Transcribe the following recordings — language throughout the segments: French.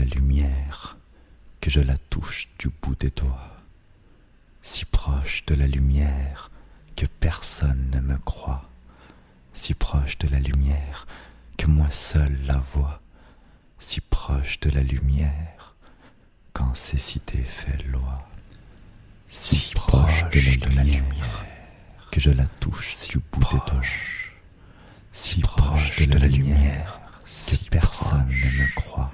lumière, que je la touche du bout des doigts, si proche de la lumière que personne ne me croit, si proche de la lumière que moi seul la vois, si proche de la lumière quand cécité fait loi, si proche de la lumière que je la touche du bout des doigts, si proche de la lumière que personne ne me croit,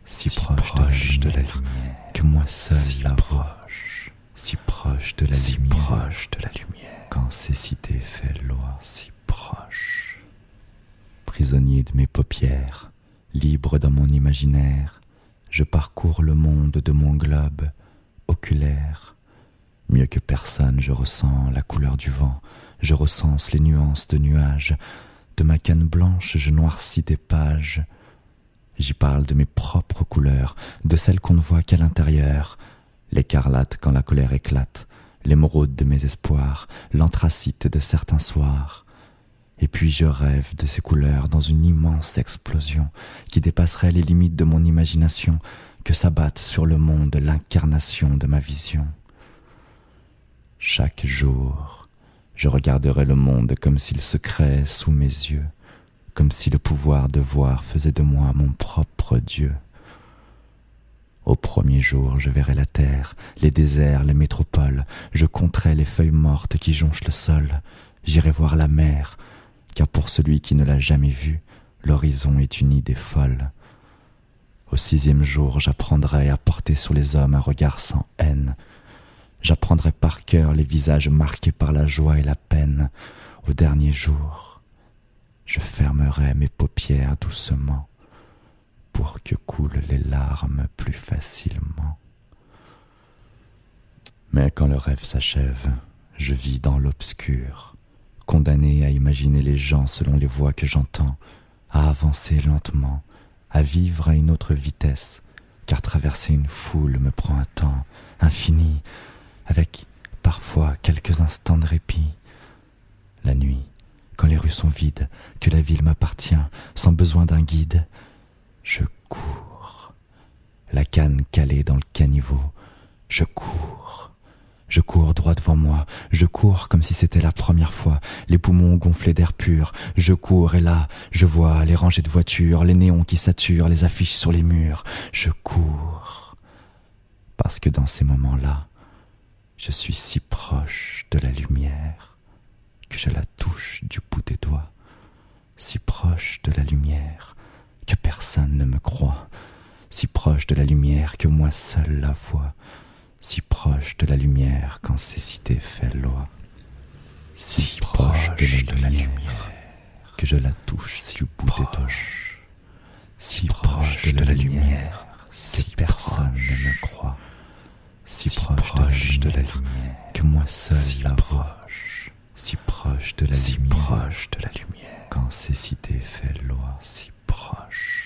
si proche de la lumière que moi seul la vois, si proche de la lumière quand cécité fait loi, si proche. Prisonnier de mes paupières, libre dans mon imaginaire, je parcours le monde de mon globe oculaire. Mieux que personne, je ressens la couleur du vent, je recense les nuances de nuages. De ma canne blanche, je noircis des pages. J'y parle de mes propres couleurs, de celles qu'on ne voit qu'à l'intérieur. L'écarlate quand la colère éclate, l'émeraude de mes espoirs, l'anthracite de certains soirs. Et puis je rêve de ces couleurs dans une immense explosion qui dépasserait les limites de mon imagination, que s'abatte sur le monde l'incarnation de ma vision. Chaque jour, je regarderai le monde comme s'il se créait sous mes yeux, comme si le pouvoir de voir faisait de moi mon propre Dieu. Au premier jour, je verrai la terre, les déserts, les métropoles, je compterai les feuilles mortes qui jonchent le sol, j'irai voir la mer, car pour celui qui ne l'a jamais vue, l'horizon est une idée folle. Au sixième jour, j'apprendrai à porter sur les hommes un regard sans haine. J'apprendrai par cœur les visages marqués par la joie et la peine. Au dernier jour, je fermerai mes paupières doucement pour que coulent les larmes plus facilement. Mais quand le rêve s'achève, je vis dans l'obscur, condamné à imaginer les gens selon les voix que j'entends, à avancer lentement, à vivre à une autre vitesse, car traverser une foule me prend un temps infini, avec parfois quelques instants de répit. La nuit, quand les rues sont vides, que la ville m'appartient, sans besoin d'un guide, je cours, la canne calée dans le caniveau, je cours droit devant moi, je cours comme si c'était la première fois, les poumons gonflés d'air pur, je cours et là, je vois les rangées de voitures, les néons qui saturent, les affiches sur les murs, je cours, parce que dans ces moments-là, je suis si proche de la lumière que je la touche du bout des doigts, si proche de la lumière que personne ne me croit, si proche de la lumière que moi seul la vois, si proche de la lumière quand cécité fait loi, si proche de la lumière que je la touche du bout des doigts, si proche de la lumière que personne ne me croit, si proche de la lumière que moi seul la vois, si proche de la lumière quand cécité fait loi, si proche.